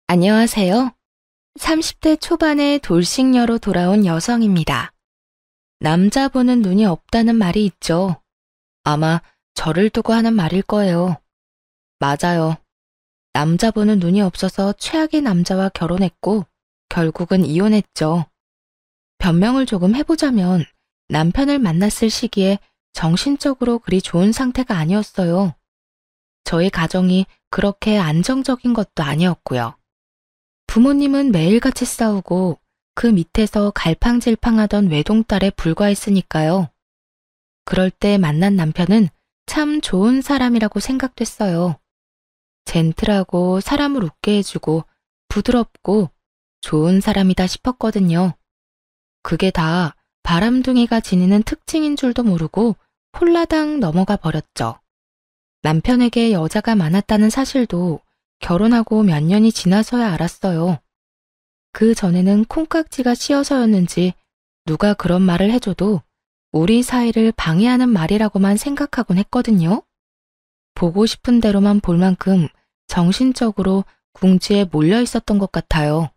안녕하세요. 30대 초반의 돌싱녀로 돌아온 여성입니다. 남자 보는 눈이 없다는 말이 있죠. 아마 저를 두고 하는 말일 거예요. 맞아요. 남자 보는 눈이 없어서 최악의 남자와 결혼했고 결국은 이혼했죠. 변명을 조금 해보자면 남편을 만났을 시기에 정신적으로 그리 좋은 상태가 아니었어요. 저희 가정이 그렇게 안정적인 것도 아니었고요. 부모님은 매일같이 싸우고 그 밑에서 갈팡질팡하던 외동딸에 불과했으니까요. 그럴 때 만난 남편은 참 좋은 사람이라고 생각됐어요. 젠틀하고 사람을 웃게 해주고 부드럽고 좋은 사람이다 싶었거든요. 그게 다 바람둥이가 지니는 특징인 줄도 모르고 홀라당 넘어가 버렸죠. 남편에게 여자가 많았다는 사실도 결혼하고 몇 년이 지나서야 알았어요. 그 전에는 콩깍지가 씌어서였는지 누가 그런 말을 해줘도 우리 사이를 방해하는 말이라고만 생각하곤 했거든요. 보고 싶은 대로만 볼 만큼 정신적으로 궁지에 몰려 있었던 것 같아요.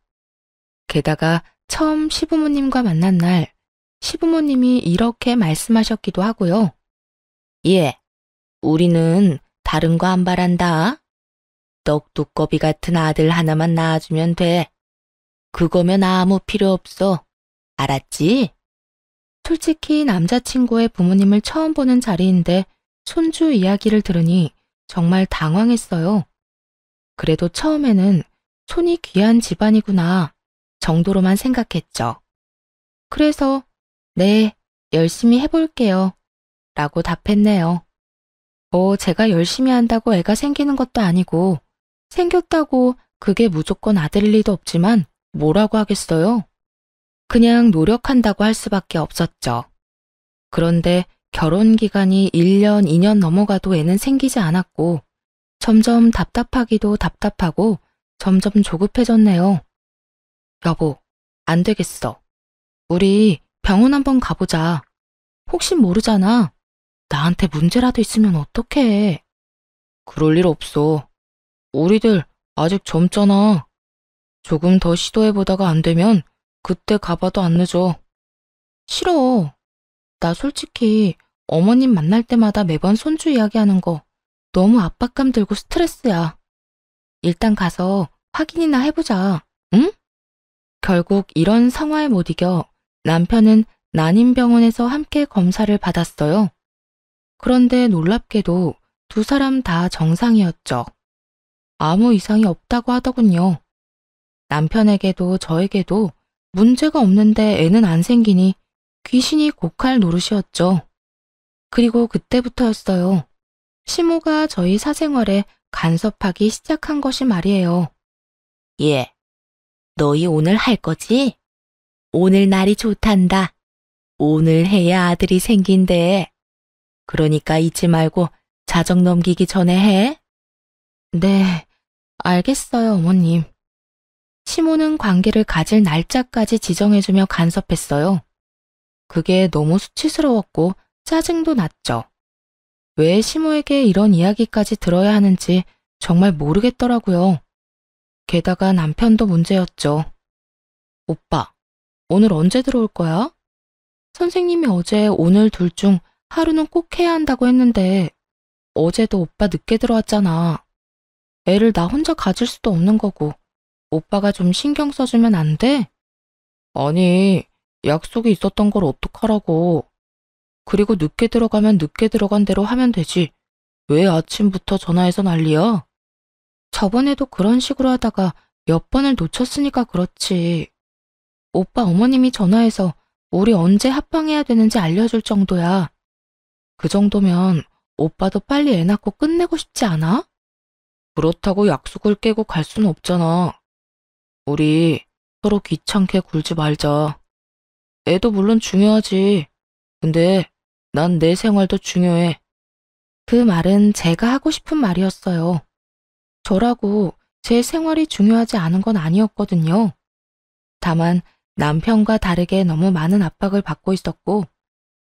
게다가 처음 시부모님과 만난 날 시부모님이 이렇게 말씀하셨기도 하고요. 예, 우리는 다른 거 안 바란다. 떡두꺼비 같은 아들 하나만 낳아주면 돼. 그거면 아무 필요 없어. 알았지? 솔직히 남자친구의 부모님을 처음 보는 자리인데 손주 이야기를 들으니 정말 당황했어요. 그래도 처음에는 손이 귀한 집안이구나 정도로만 생각했죠. 그래서 네, 열심히 해볼게요 라고 답했네요. 제가 열심히 한다고 애가 생기는 것도 아니고 생겼다고 그게 무조건 아들일 리도 없지만 뭐라고 하겠어요? 그냥 노력한다고 할 수밖에 없었죠. 그런데 결혼 기간이 1년, 2년 넘어가도 애는 생기지 않았고 점점 답답하기도 답답하고 점점 조급해졌네요. 여보, 안 되겠어. 우리 병원 한번 가보자. 혹시 모르잖아. 나한테 문제라도 있으면 어떡해. 그럴 일 없어. 우리들 아직 젊잖아. 조금 더 시도해보다가 안 되면 그때 가봐도 안 늦어. 싫어. 나 솔직히 어머님 만날 때마다 매번 손주 이야기하는 거 너무 압박감 들고 스트레스야. 일단 가서 확인이나 해보자. 응? 결국 이런 상황에 못 이겨 남편은 난임병원에서 함께 검사를 받았어요. 그런데 놀랍게도 두 사람 다 정상이었죠. 아무 이상이 없다고 하더군요. 남편에게도 저에게도 문제가 없는데 애는 안 생기니 귀신이 곡할 노릇이었죠. 그리고 그때부터였어요. 시모가 저희 사생활에 간섭하기 시작한 것이 말이에요. 예, 너희 오늘 할 거지? 오늘 날이 좋단다. 오늘 해야 아들이 생긴대. 그러니까 잊지 말고 자정 넘기기 전에 해. 네, 알겠어요, 어머님. 시모는 관계를 가질 날짜까지 지정해주며 간섭했어요. 그게 너무 수치스러웠고 짜증도 났죠. 왜 시모에게 이런 이야기까지 들어야 하는지 정말 모르겠더라고요. 게다가 남편도 문제였죠. 오빠, 오늘 언제 들어올 거야? 선생님이 어제 오늘 둘 중 하루는 꼭 해야 한다고 했는데 어제도 오빠 늦게 들어왔잖아. 애를 나 혼자 가질 수도 없는 거고 오빠가 좀 신경 써주면 안 돼? 아니, 약속이 있었던 걸 어떡하라고. 그리고 늦게 들어가면 늦게 들어간 대로 하면 되지. 왜 아침부터 전화해서 난리야? 저번에도 그런 식으로 하다가 몇 번을 놓쳤으니까 그렇지. 오빠 어머님이 전화해서 우리 언제 합방해야 되는지 알려줄 정도야. 그 정도면 오빠도 빨리 애 낳고 끝내고 싶지 않아? 그렇다고 약속을 깨고 갈 수는 없잖아. 우리 서로 귀찮게 굴지 말자. 애도 물론 중요하지. 근데 난 내 생활도 중요해. 그 말은 제가 하고 싶은 말이었어요. 저라고 제 생활이 중요하지 않은 건 아니었거든요. 다만 남편과 다르게 너무 많은 압박을 받고 있었고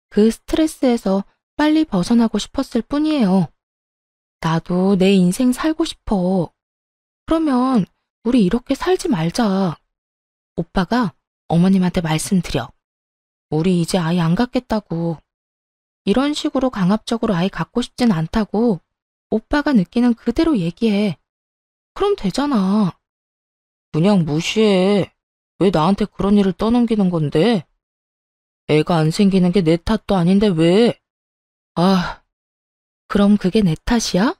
그 스트레스에서 빨리 벗어나고 싶었을 뿐이에요. 나도 내 인생 살고 싶어. 그러면 우리 이렇게 살지 말자. 오빠가 어머님한테 말씀드려. 우리 이제 아이 안 갖겠다고. 이런 식으로 강압적으로 아이 갖고 싶진 않다고 오빠가 느끼는 그대로 얘기해. 그럼 되잖아. 그냥 무시해. 왜 나한테 그런 일을 떠넘기는 건데? 애가 안 생기는 게 내 탓도 아닌데 왜? 아, 그럼 그게 내 탓이야?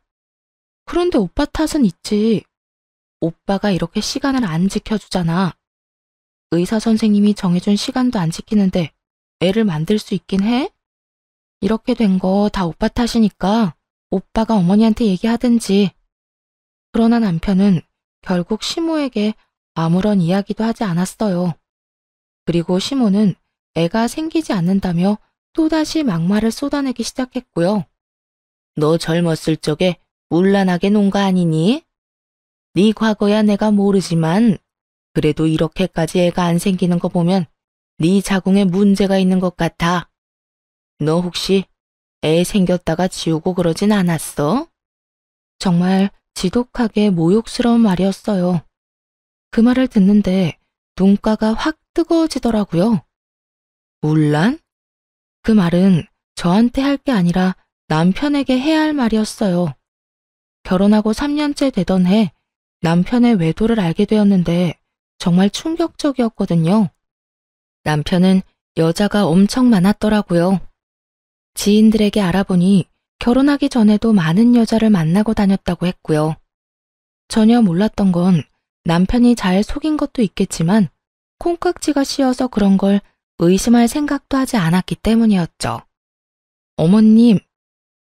그런데 오빠 탓은 있지. 오빠가 이렇게 시간을 안 지켜주잖아. 의사 선생님이 정해준 시간도 안 지키는데 애를 만들 수 있긴 해? 이렇게 된 거 다 오빠 탓이니까 오빠가 어머니한테 얘기하든지. 그러나 남편은 결국 시모에게 아무런 이야기도 하지 않았어요. 그리고 시모는 애가 생기지 않는다며 또다시 막말을 쏟아내기 시작했고요. 너 젊었을 적에 문란하게 논 거 아니니? 네 과거야 내가 모르지만 그래도 이렇게까지 애가 안 생기는 거 보면 네 자궁에 문제가 있는 것 같아. 너 혹시 애 생겼다가 지우고 그러진 않았어? 정말 지독하게 모욕스러운 말이었어요. 그 말을 듣는데 눈가가 확 뜨거워지더라고요. 문란? 그 말은 저한테 할 게 아니라 남편에게 해야 할 말이었어요. 결혼하고 3년째 되던 해 남편의 외도를 알게 되었는데 정말 충격적이었거든요. 남편은 여자가 엄청 많았더라고요. 지인들에게 알아보니 결혼하기 전에도 많은 여자를 만나고 다녔다고 했고요. 전혀 몰랐던 건 남편이 잘 속인 것도 있겠지만 콩깍지가 씌어서 그런 걸 의심할 생각도 하지 않았기 때문이었죠. 어머님,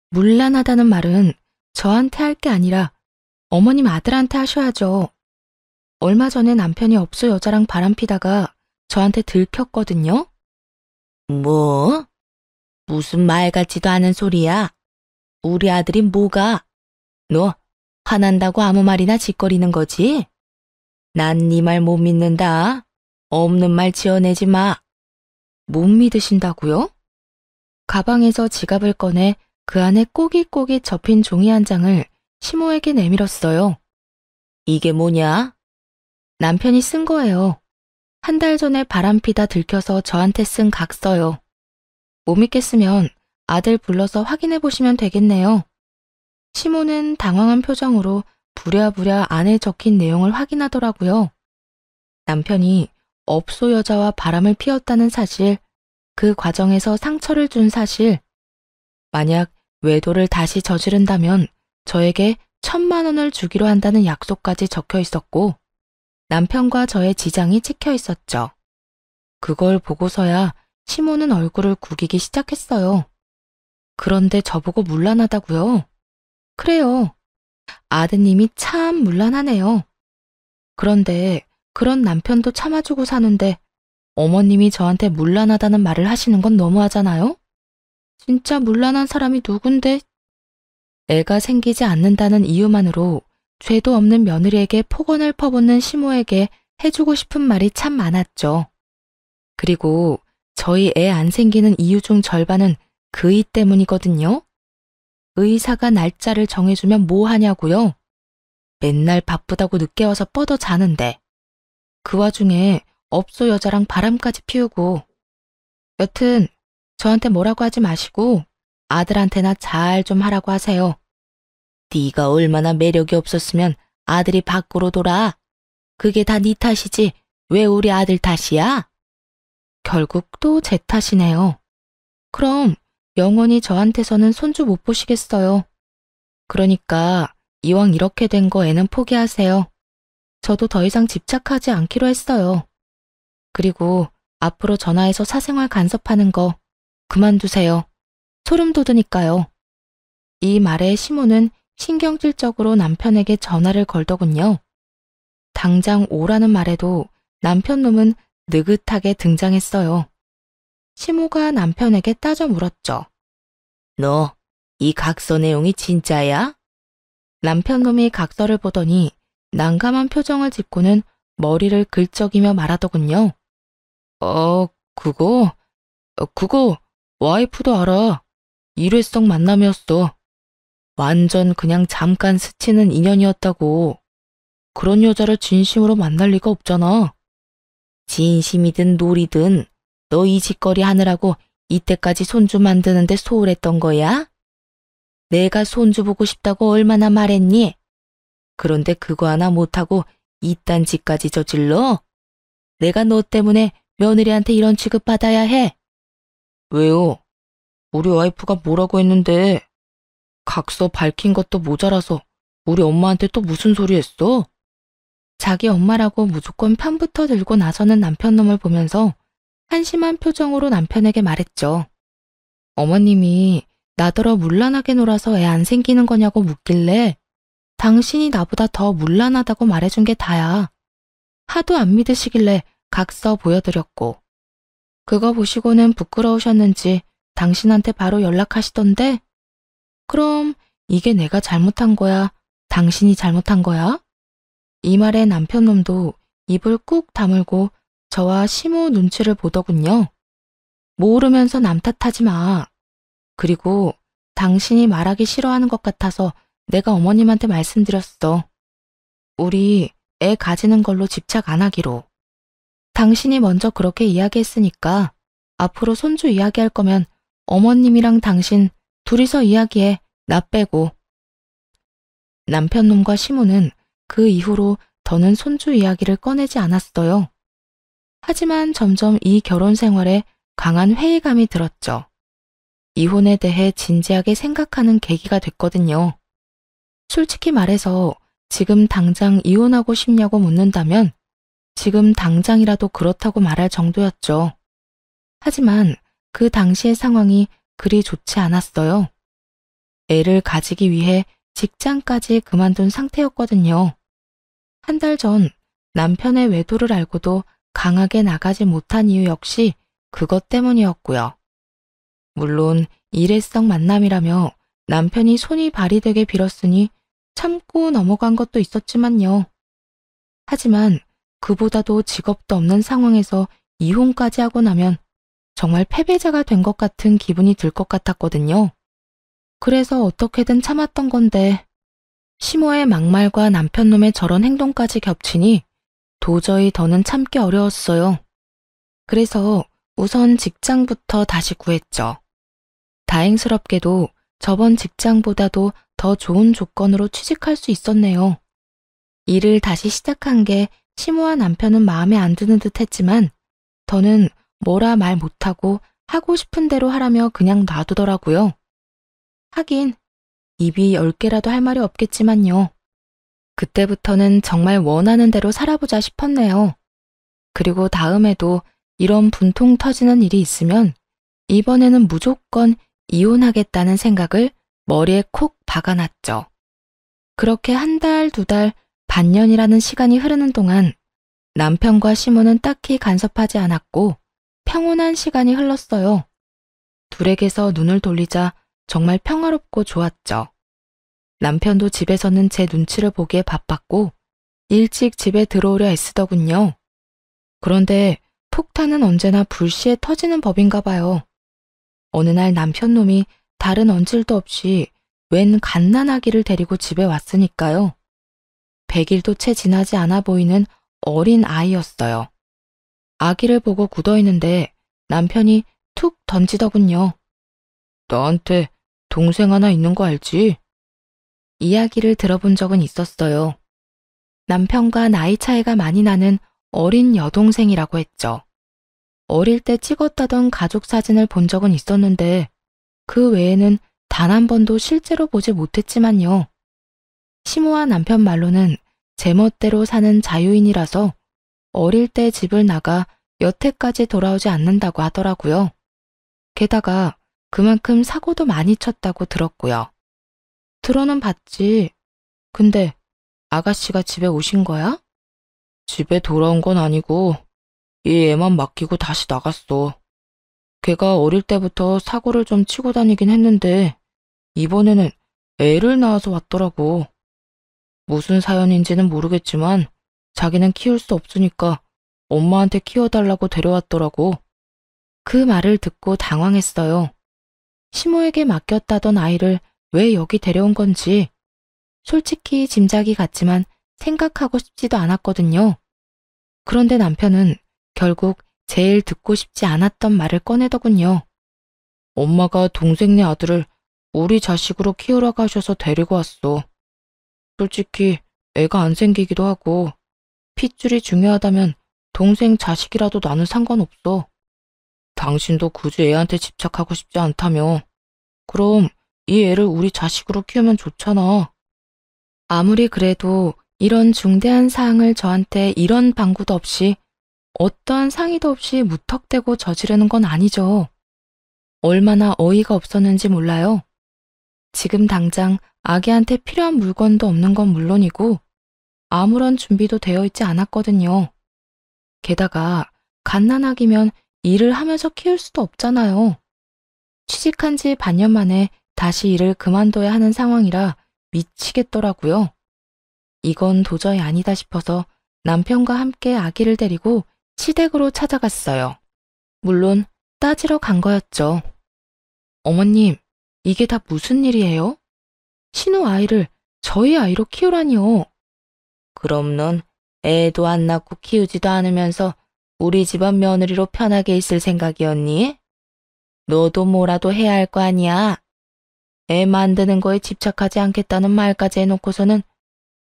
문란하다는 말은 저한테 할 게 아니라 어머님 아들한테 하셔야죠. 얼마 전에 남편이 업소 여자랑 바람피다가 저한테 들켰거든요. 뭐? 무슨 말 같지도 않은 소리야? 우리 아들이 뭐가? 너 화난다고 아무 말이나 짓거리는 거지? 난 네 말 못 믿는다. 없는 말 지어내지 마. 못 믿으신다고요? 가방에서 지갑을 꺼내 그 안에 꼬깃꼬깃 접힌 종이 한 장을 시모에게 내밀었어요. 이게 뭐냐? 남편이 쓴 거예요. 한 달 전에 바람피다 들켜서 저한테 쓴 각서요. 못 믿겠으면 아들 불러서 확인해 보시면 되겠네요. 시모는 당황한 표정으로 부랴부랴 안에 적힌 내용을 확인하더라고요. 남편이 업소 여자와 바람을 피웠다는 사실, 그 과정에서 상처를 준 사실, 만약 외도를 다시 저지른다면 저에게 1,000만 원을 주기로 한다는 약속까지 적혀 있었고 남편과 저의 지장이 찍혀 있었죠. 그걸 보고서야 시모는 얼굴을 구기기 시작했어요. 그런데 저보고 문란하다고요? 그래요. 아드님이 참 문란하네요. 그런데 그런 남편도 참아주고 사는데 어머님이 저한테 문란하다는 말을 하시는 건 너무하잖아요? 진짜 문란한 사람이 누군데? 애가 생기지 않는다는 이유만으로 죄도 없는 며느리에게 폭언을 퍼붓는 시모에게 해주고 싶은 말이 참 많았죠. 그리고 저희 애 안 생기는 이유 중 절반은 그이 때문이거든요. 의사가 날짜를 정해주면 뭐 하냐고요? 맨날 바쁘다고 늦게 와서 뻗어 자는데. 그 와중에 업소 여자랑 바람까지 피우고. 여튼 저한테 뭐라고 하지 마시고 아들한테나 잘 좀 하라고 하세요. 네가 얼마나 매력이 없었으면 아들이 밖으로 돌아. 그게 다 네 탓이지 왜 우리 아들 탓이야? 결국 또 제 탓이네요. 그럼 영원히 저한테서는 손주 못 보시겠어요. 그러니까 이왕 이렇게 된 거 애는 포기하세요. 저도 더 이상 집착하지 않기로 했어요. 그리고 앞으로 전화해서 사생활 간섭하는 거 그만두세요. 소름 돋으니까요. 이 말에 시모는 신경질적으로 남편에게 전화를 걸더군요. 당장 오라는 말에도 남편 놈은 느긋하게 등장했어요. 시모가 남편에게 따져 물었죠. 너, 이 각서 내용이 진짜야? 남편 놈이 각서를 보더니 난감한 표정을 짓고는 머리를 긁적이며 말하더군요. 그거 와이프도 알아. 일회성 만남이었어. 완전 그냥 잠깐 스치는 인연이었다고. 그런 여자를 진심으로 만날 리가 없잖아. 진심이든 놀이든 너 이 짓거리 하느라고 이때까지 손주 만드는데 소홀했던 거야? 내가 손주 보고 싶다고 얼마나 말했니? 그런데 그거 하나 못하고 이딴 짓까지 저질러? 내가 너 때문에 며느리한테 이런 취급 받아야 해. 왜요? 우리 와이프가 뭐라고 했는데? 각서 밝힌 것도 모자라서 우리 엄마한테 또 무슨 소리 했어? 자기 엄마라고 무조건 편부터 들고 나서는 남편놈을 보면서 한심한 표정으로 남편에게 말했죠. 어머님이 나더러 문란하게 놀아서 애 안 생기는 거냐고 묻길래 당신이 나보다 더 문란하다고 말해준 게 다야. 하도 안 믿으시길래 각서 보여드렸고. 그거 보시고는 부끄러우셨는지 당신한테 바로 연락하시던데? 그럼 이게 내가 잘못한 거야? 당신이 잘못한 거야? 이 말에 남편놈도 입을 꾹 다물고 저와 시모 눈치를 보더군요. 모르면서 남 탓하지 마. 그리고 당신이 말하기 싫어하는 것 같아서 내가 어머님한테 말씀드렸어. 우리 애 가지는 걸로 집착 안 하기로. 당신이 먼저 그렇게 이야기했으니까 앞으로 손주 이야기할 거면 어머님이랑 당신 둘이서 이야기해. 나 빼고. 남편놈과 시모는 그 이후로 더는 손주 이야기를 꺼내지 않았어요. 하지만 점점 이 결혼 생활에 강한 회의감이 들었죠. 이혼에 대해 진지하게 생각하는 계기가 됐거든요. 솔직히 말해서 지금 당장 이혼하고 싶냐고 묻는다면 지금 당장이라도 그렇다고 말할 정도였죠. 하지만 그 당시의 상황이 그리 좋지 않았어요. 애를 가지기 위해 직장까지 그만둔 상태였거든요. 한 달 전 남편의 외도를 알고도 강하게 나가지 못한 이유 역시 그것 때문이었고요. 물론 일회성 만남이라며 남편이 손이 발이 되게 빌었으니 참고 넘어간 것도 있었지만요. 하지만 그보다도 직업도 없는 상황에서 이혼까지 하고 나면 정말 패배자가 된 것 같은 기분이 들 것 같았거든요. 그래서 어떻게든 참았던 건데 시모의 막말과 남편놈의 저런 행동까지 겹치니 도저히 더는 참기 어려웠어요. 그래서 우선 직장부터 다시 구했죠. 다행스럽게도 저번 직장보다도 더 좋은 조건으로 취직할 수 있었네요. 일을 다시 시작한 게 시모와 남편은 마음에 안 드는 듯 했지만 더는 뭐라 말 못하고 하고 싶은 대로 하라며 그냥 놔두더라고요. 하긴 입이 10개라도 할 말이 없겠지만요. 그때부터는 정말 원하는 대로 살아보자 싶었네요. 그리고 다음에도 이런 분통 터지는 일이 있으면 이번에는 무조건 이혼하겠다는 생각을 머리에 콕 박아놨죠. 그렇게 한 달, 2달, 반년이라는 시간이 흐르는 동안 남편과 시모는 딱히 간섭하지 않았고 평온한 시간이 흘렀어요. 둘에게서 눈을 돌리자 정말 평화롭고 좋았죠. 남편도 집에서는 제 눈치를 보기에 바빴고 일찍 집에 들어오려 애쓰더군요. 그런데 폭탄은 언제나 불시에 터지는 법인가 봐요. 어느 날 남편놈이 다른 언질도 없이 웬 갓난아기를 데리고 집에 왔으니까요. 100일도 채 지나지 않아 보이는 어린 아이였어요. 아기를 보고 굳어있는데 남편이 툭 던지더군요. 나한테 동생 하나 있는 거 알지? 이야기를 들어본 적은 있었어요. 남편과 나이 차이가 많이 나는 어린 여동생이라고 했죠. 어릴 때 찍었다던 가족 사진을 본 적은 있었는데 그 외에는 단 한 번도 실제로 보지 못했지만요. 시모와 남편 말로는 제멋대로 사는 자유인이라서 어릴 때 집을 나가 여태까지 돌아오지 않는다고 하더라고요. 게다가 그만큼 사고도 많이 쳤다고 들었고요. 들어는 봤지. 근데 아가씨가 집에 오신 거야? 집에 돌아온 건 아니고 이 애만 맡기고 다시 나갔어. 걔가 어릴 때부터 사고를 좀 치고 다니긴 했는데 이번에는 애를 낳아서 왔더라고. 무슨 사연인지는 모르겠지만 자기는 키울 수 없으니까 엄마한테 키워달라고 데려왔더라고. 그 말을 듣고 당황했어요. 시모에게 맡겼다던 아이를 왜 여기 데려온 건지 솔직히 짐작이 갔지만 생각하고 싶지도 않았거든요. 그런데 남편은 결국 제일 듣고 싶지 않았던 말을 꺼내더군요. 엄마가 동생네 아들을 우리 자식으로 키우라고 하셔서 데리고 왔어. 솔직히 애가 안 생기기도 하고 핏줄이 중요하다면 동생 자식이라도 나는 상관없어. 당신도 굳이 애한테 집착하고 싶지 않다며. 그럼 이 애를 우리 자식으로 키우면 좋잖아. 아무리 그래도 이런 중대한 사항을 저한테 이런 방구도 없이 어떠한 상의도 없이 무턱대고 저지르는 건 아니죠. 얼마나 어이가 없었는지 몰라요. 지금 당장 아기한테 필요한 물건도 없는 건 물론이고 아무런 준비도 되어 있지 않았거든요. 게다가 갓난아기면 일을 하면서 키울 수도 없잖아요. 취직한 지 반년 만에 다시 일을 그만둬야 하는 상황이라 미치겠더라고요. 이건 도저히 아니다 싶어서 남편과 함께 아기를 데리고 시댁으로 찾아갔어요. 물론 따지러 간 거였죠. 어머님, 이게 다 무슨 일이에요? 신우 아이를 저희 아이로 키우라니요. 그럼 넌 애도 안 낳고 키우지도 않으면서 우리 집안 며느리로 편하게 있을 생각이었니? 너도 뭐라도 해야 할 거 아니야. 애 만드는 거에 집착하지 않겠다는 말까지 해놓고서는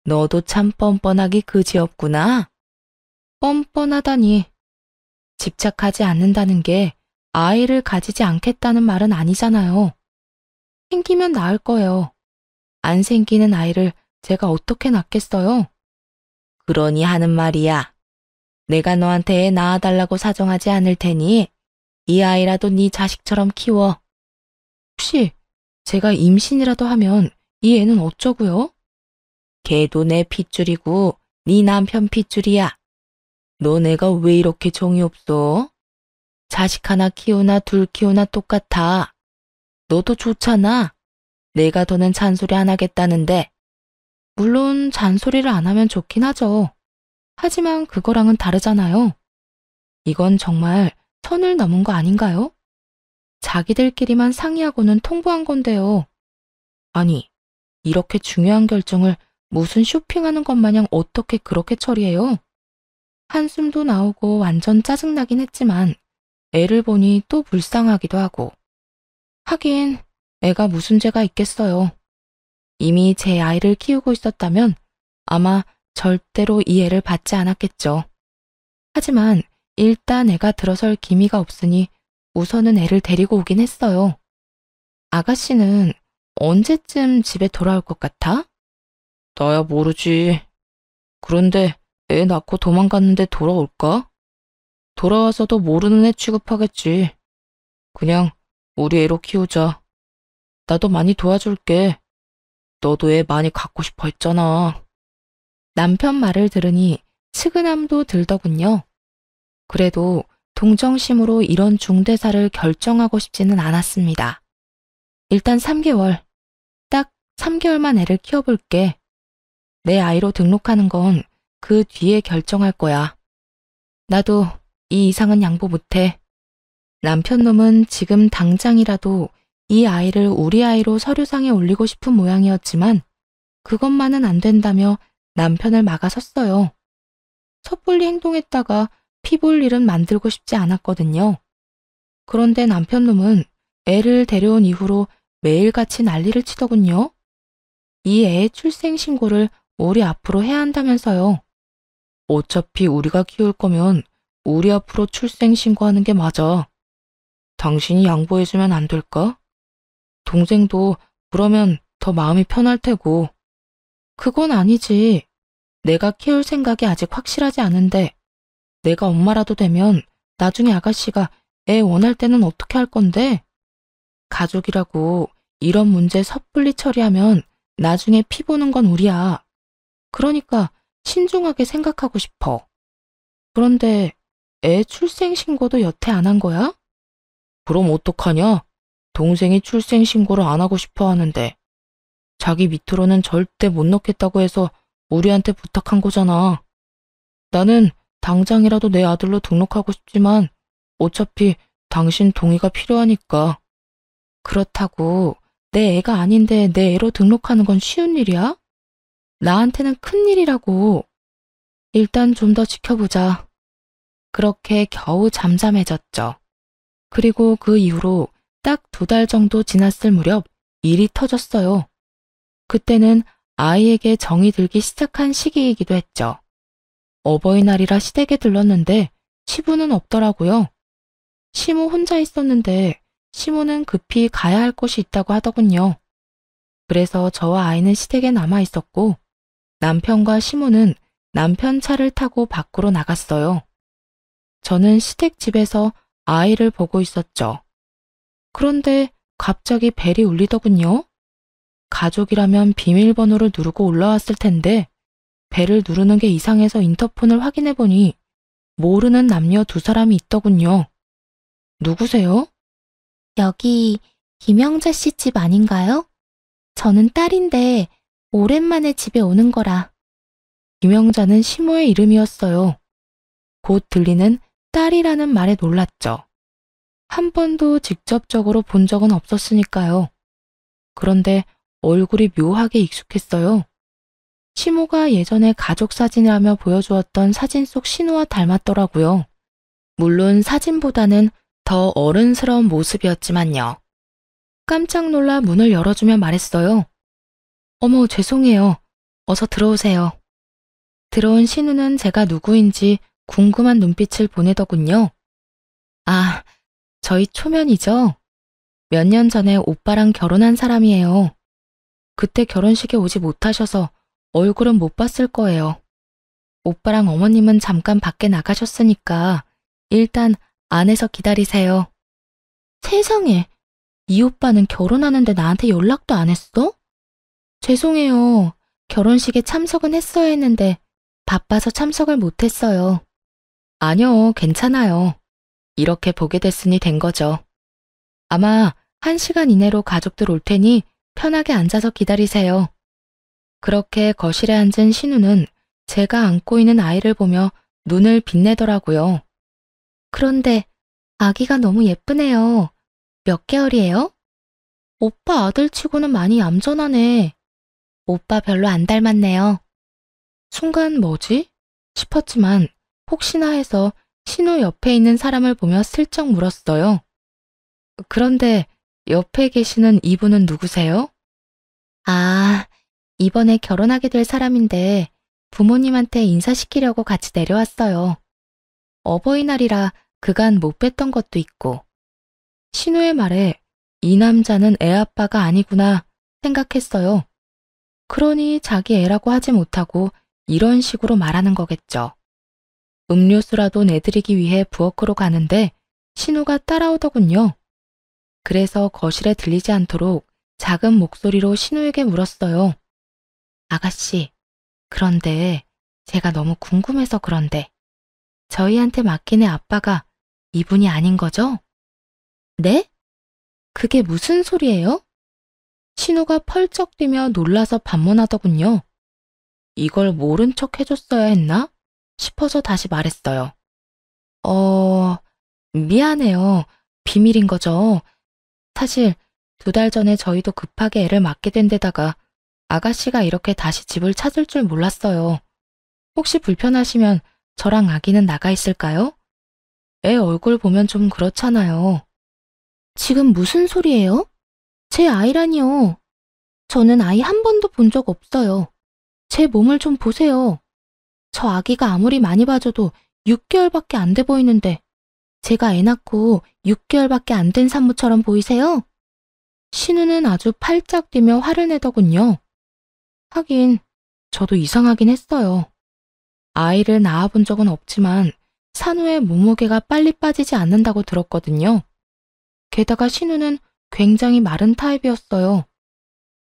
너도 참 뻔뻔하기 그지없구나. 뻔뻔하다니. 집착하지 않는다는 게 아이를 가지지 않겠다는 말은 아니잖아요. 생기면 낳을 거예요. 안 생기는 아이를 제가 어떻게 낳겠어요? 그러니 하는 말이야. 내가 너한테 애 낳아달라고 사정하지 않을 테니 이 아이라도 네 자식처럼 키워. 혹시 제가 임신이라도 하면 이 애는 어쩌고요? 걔도 내 핏줄이고 네 남편 핏줄이야. 너 내가 왜 이렇게 정이 없어? 자식 하나 키우나 둘 키우나 똑같아. 너도 좋잖아. 내가 더는 잔소리 안 하겠다는데. 물론 잔소리를 안 하면 좋긴 하죠. 하지만 그거랑은 다르잖아요. 이건 정말 선을 넘은 거 아닌가요? 자기들끼리만 상의하고는 통보한 건데요. 아니, 이렇게 중요한 결정을 무슨 쇼핑하는 것 마냥 어떻게 그렇게 처리해요? 한숨도 나오고 완전 짜증나긴 했지만 애를 보니 또 불쌍하기도 하고. 하긴 애가 무슨 죄가 있겠어요. 이미 제 아이를 키우고 있었다면 아마 절대로 이 애를 받지 않았겠죠. 하지만 일단 애가 들어설 기미가 없으니 우선은 애를 데리고 오긴 했어요. 아가씨는 언제쯤 집에 돌아올 것 같아? 나야 모르지. 그런데 애 낳고 도망갔는데 돌아올까? 돌아와서도 모르는 애 취급하겠지. 그냥 우리 애로 키우자. 나도 많이 도와줄게. 너도 애 많이 갖고 싶어 했잖아. 남편 말을 들으니 측은함도 들더군요. 그래도 동정심으로 이런 중대사를 결정하고 싶지는 않았습니다. 일단 3개월, 딱 3개월만 애를 키워볼게. 내 아이로 등록하는 건 그 뒤에 결정할 거야. 나도 이 이상은 양보 못해. 남편 놈은 지금 당장이라도 이 아이를 우리 아이로 서류상에 올리고 싶은 모양이었지만 그것만은 안 된다며 남편을 막아섰어요. 섣불리 행동했다가 피 볼 일은 만들고 싶지 않았거든요. 그런데 남편 놈은 애를 데려온 이후로 매일같이 난리를 치더군요. 이 애의 출생 신고를 우리 앞으로 해야 한다면서요. 어차피 우리가 키울 거면 우리 앞으로 출생 신고하는 게 맞아. 당신이 양보해주면 안 될까? 동생도 그러면 더 마음이 편할 테고. 그건 아니지. 내가 키울 생각이 아직 확실하지 않은데 내가 엄마라도 되면 나중에 아가씨가 애 원할 때는 어떻게 할 건데? 가족이라고 이런 문제 섣불리 처리하면 나중에 피 보는 건 우리야. 그러니까 신중하게 생각하고 싶어. 그런데 애 출생 신고도 여태 안 한 거야? 그럼 어떡하냐? 동생이 출생 신고를 안 하고 싶어 하는데 자기 밑으로는 절대 못 넣겠다고 해서 우리한테 부탁한 거잖아. 나는 당장이라도 내 아들로 등록하고 싶지만 어차피 당신 동의가 필요하니까. 그렇다고 내 애가 아닌데 내 애로 등록하는 건 쉬운 일이야? 나한테는 큰일이라고. 일단 좀 더 지켜보자. 그렇게 겨우 잠잠해졌죠. 그리고 그 이후로 딱 2달 정도 지났을 무렵 일이 터졌어요. 그때는 아이에게 정이 들기 시작한 시기이기도 했죠. 어버이날이라 시댁에 들렀는데 시부는 없더라고요. 시모 혼자 있었는데 시모는 급히 가야 할 곳이 있다고 하더군요. 그래서 저와 아이는 시댁에 남아 있었고 남편과 시모는 남편 차를 타고 밖으로 나갔어요. 저는 시댁 집에서 아이를 보고 있었죠. 그런데 갑자기 벨이 울리더군요. 가족이라면 비밀번호를 누르고 올라왔을 텐데 벨을 누르는 게 이상해서 인터폰을 확인해 보니 모르는 남녀 2사람이 있더군요. 누구세요? 여기 김영자 씨 집 아닌가요? 저는 딸인데 오랜만에 집에 오는 거라. 김영자는 시모의 이름이었어요. 곧 들리는 딸이라는 말에 놀랐죠. 한 번도 직접적으로 본 적은 없었으니까요. 그런데 얼굴이 묘하게 익숙했어요. 시모가 예전에 가족 사진이라며 보여주었던 사진 속 신우와 닮았더라고요. 물론 사진보다는 더 어른스러운 모습이었지만요. 깜짝 놀라 문을 열어주며 말했어요. 어머, 죄송해요. 어서 들어오세요. 들어온 신우는 제가 누구인지 궁금한 눈빛을 보내더군요. 아, 저희 초면이죠? 몇 년 전에 오빠랑 결혼한 사람이에요. 그때 결혼식에 오지 못하셔서 얼굴은 못 봤을 거예요. 오빠랑 어머님은 잠깐 밖에 나가셨으니까 일단 안에서 기다리세요. 세상에, 이 오빠는 결혼하는데 나한테 연락도 안 했어? 죄송해요. 결혼식에 참석은 했어야 했는데 바빠서 참석을 못했어요. 아니요, 괜찮아요. 이렇게 보게 됐으니 된 거죠. 아마 1시간 이내로 가족들 올 테니 편하게 앉아서 기다리세요. 그렇게 거실에 앉은 신우는 제가 안고 있는 아이를 보며 눈을 빛내더라고요. 그런데 아기가 너무 예쁘네요. 몇 개월이에요? 오빠 아들치고는 많이 얌전하네. 오빠 별로 안 닮았네요. 순간 뭐지? 싶었지만 혹시나 해서 신우 옆에 있는 사람을 보며 슬쩍 물었어요. 그런데 옆에 계시는 이분은 누구세요? 아, 이번에 결혼하게 될 사람인데 부모님한테 인사시키려고 같이 내려왔어요. 어버이날이라 그간 못 뵀던 것도 있고. 신우의 말에 이 남자는 애 아빠가 아니구나 생각했어요. 그러니 자기 애라고 하지 못하고 이런 식으로 말하는 거겠죠. 음료수라도 내드리기 위해 부엌으로 가는데 신우가 따라오더군요. 그래서 거실에 들리지 않도록 작은 목소리로 신우에게 물었어요. 아가씨, 그런데 제가 너무 궁금해서 그런데 저희한테 맡긴 애 아빠가 이분이 아닌 거죠? 네? 그게 무슨 소리예요? 신우가 펄쩍 뛰며 놀라서 반문하더군요. 이걸 모른 척 해줬어야 했나? 싶어서 다시 말했어요. 미안해요. 비밀인 거죠. 사실 2달 전에 저희도 급하게 애를 맡게 된 데다가 아가씨가 이렇게 다시 집을 찾을 줄 몰랐어요. 혹시 불편하시면 저랑 아기는 나가 있을까요? 애 얼굴 보면 좀 그렇잖아요. 지금 무슨 소리예요? 제 아이라니요. 저는 아이 한 번도 본 적 없어요. 제 몸을 좀 보세요. 저 아기가 아무리 많이 봐줘도 6개월밖에 안 돼 보이는데 제가 애 낳고 6개월밖에 안 된 산모처럼 보이세요? 신우는 아주 팔짝 뛰며 화를 내더군요. 하긴 저도 이상하긴 했어요. 아이를 낳아본 적은 없지만 산후의 몸무게가 빨리 빠지지 않는다고 들었거든요. 게다가 신우는 굉장히 마른 타입이었어요.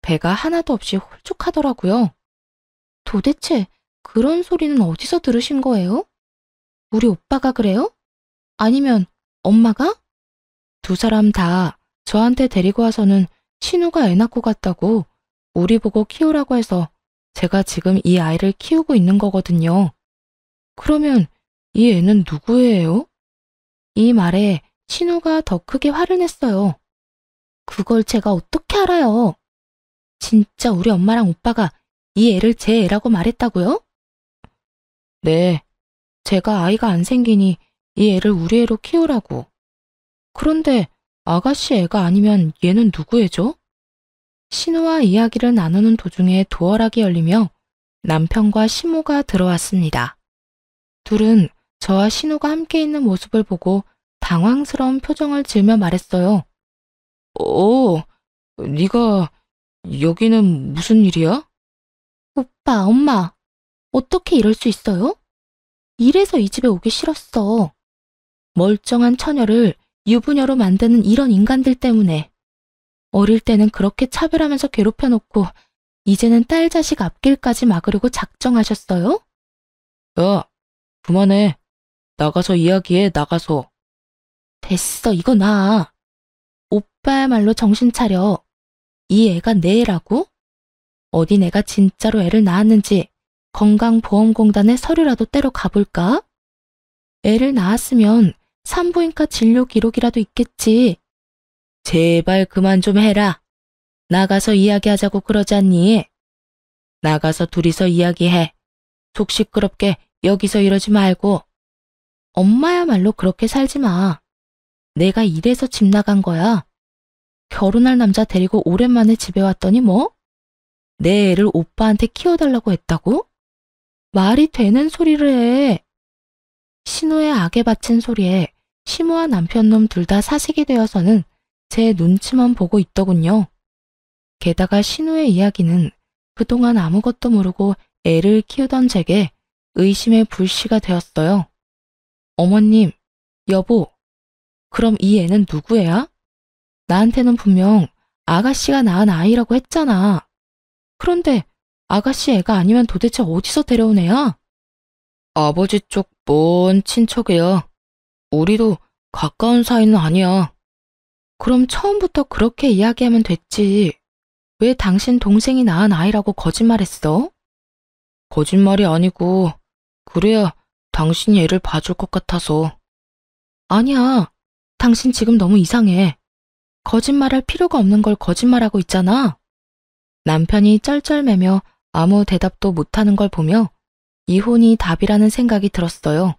배가 하나도 없이 홀쭉하더라고요. 도대체 그런 소리는 어디서 들으신 거예요? 우리 오빠가 그래요? 아니면 엄마가? 2사람 다 저한테 데리고 와서는 신우가 애 낳고 갔다고 우리 보고 키우라고 해서 제가 지금 이 아이를 키우고 있는 거거든요. 그러면 이 애는 누구예요? 이 말에 신우가 더 크게 화를 냈어요. 그걸 제가 어떻게 알아요? 진짜 우리 엄마랑 오빠가 이 애를 제 애라고 말했다고요? 네, 제가 아이가 안 생기니 이 애를 우리 애로 키우라고. 그런데 아가씨 애가 아니면 얘는 누구 애죠? 신우와 이야기를 나누는 도중에 도어락이 열리며 남편과 시모가 들어왔습니다. 둘은 저와 신우가 함께 있는 모습을 보고 당황스러운 표정을 지으며 말했어요. 네가 여기는 무슨 일이야? 오빠, 엄마, 어떻게 이럴 수 있어요? 이래서 이 집에 오기 싫었어. 멀쩡한 처녀를 유부녀로 만드는 이런 인간들 때문에. 어릴 때는 그렇게 차별하면서 괴롭혀놓고 이제는 딸 자식 앞길까지 막으려고 작정하셨어요? 야, 그만해. 나가서 이야기해, 나가서. 됐어, 이거 나. 오빠야말로 정신 차려. 이 애가 내 애라고? 어디 내가 진짜로 애를 낳았는지 건강보험공단에 서류라도 떼러 가볼까? 애를 낳았으면 산부인과 진료 기록이라도 있겠지. 제발 그만 좀 해라. 나가서 이야기하자고 그러지 않니? 나가서 둘이서 이야기해. 속 시끄럽게 여기서 이러지 말고. 엄마야말로 그렇게 살지 마. 내가 이래서 집 나간 거야. 결혼할 남자 데리고 오랜만에 집에 왔더니 뭐? 내 애를 오빠한테 키워달라고 했다고? 말이 되는 소리를 해. 신우의 악에 바친 소리에 시모와 남편놈 둘 다 사색이 되어서는 제 눈치만 보고 있더군요. 게다가 신우의 이야기는 그동안 아무것도 모르고 애를 키우던 제게 의심의 불씨가 되었어요. 어머님, 여보, 그럼 이 애는 누구 애야? 나한테는 분명 아가씨가 낳은 아이라고 했잖아. 그런데 아가씨 애가 아니면 도대체 어디서 데려온 애야? 아버지 쪽 먼 친척이야. 우리도 가까운 사이는 아니야. 그럼 처음부터 그렇게 이야기하면 됐지. 왜 당신 동생이 낳은 아이라고 거짓말했어? 거짓말이 아니고 그래야 당신이 애를 봐줄 것 같아서. 아니야. 당신 지금 너무 이상해. 거짓말할 필요가 없는 걸 거짓말하고 있잖아. 남편이 쩔쩔매며 아무 대답도 못하는 걸 보며 이혼이 답이라는 생각이 들었어요.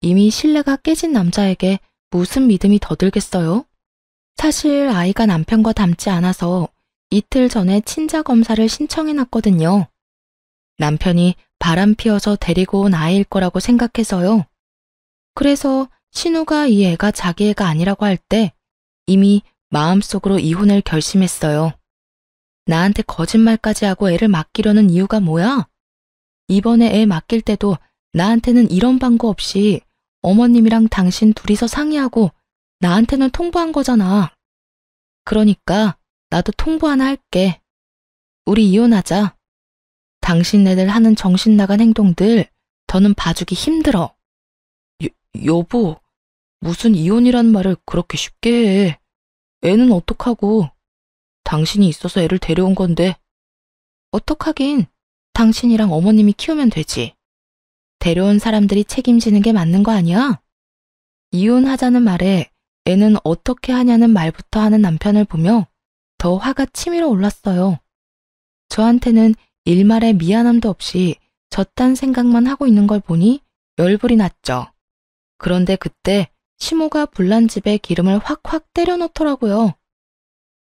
이미 신뢰가 깨진 남자에게 무슨 믿음이 더 들겠어요? 사실 아이가 남편과 닮지 않아서 이틀 전에 친자 검사를 신청해놨거든요. 남편이 바람 피워서 데리고 온 아이일 거라고 생각해서요. 그래서 신우가 이 애가 자기 애가 아니라고 할 때 이미 마음속으로 이혼을 결심했어요. 나한테 거짓말까지 하고 애를 맡기려는 이유가 뭐야? 이번에 애 맡길 때도 나한테는 이런 방구 없이 어머님이랑 당신 둘이서 상의하고 나한테는 통보한 거잖아. 그러니까 나도 통보 하나 할게. 우리 이혼하자. 당신네들 하는 정신 나간 행동들 더는 봐주기 힘들어. 여보, 무슨 이혼이란 말을 그렇게 쉽게 해. 애는 어떡하고. 당신이 있어서 애를 데려온 건데. 어떡하긴. 당신이랑 어머님이 키우면 되지. 데려온 사람들이 책임지는 게 맞는 거 아니야? 이혼하자는 말에 애는 어떻게 하냐는 말부터 하는 남편을 보며 더 화가 치밀어 올랐어요. 저한테는 일말의 미안함도 없이 저딴 생각만 하고 있는 걸 보니 열불이 났죠. 그런데 그때 시모가 불난 집에 기름을 확확 때려 넣더라고요.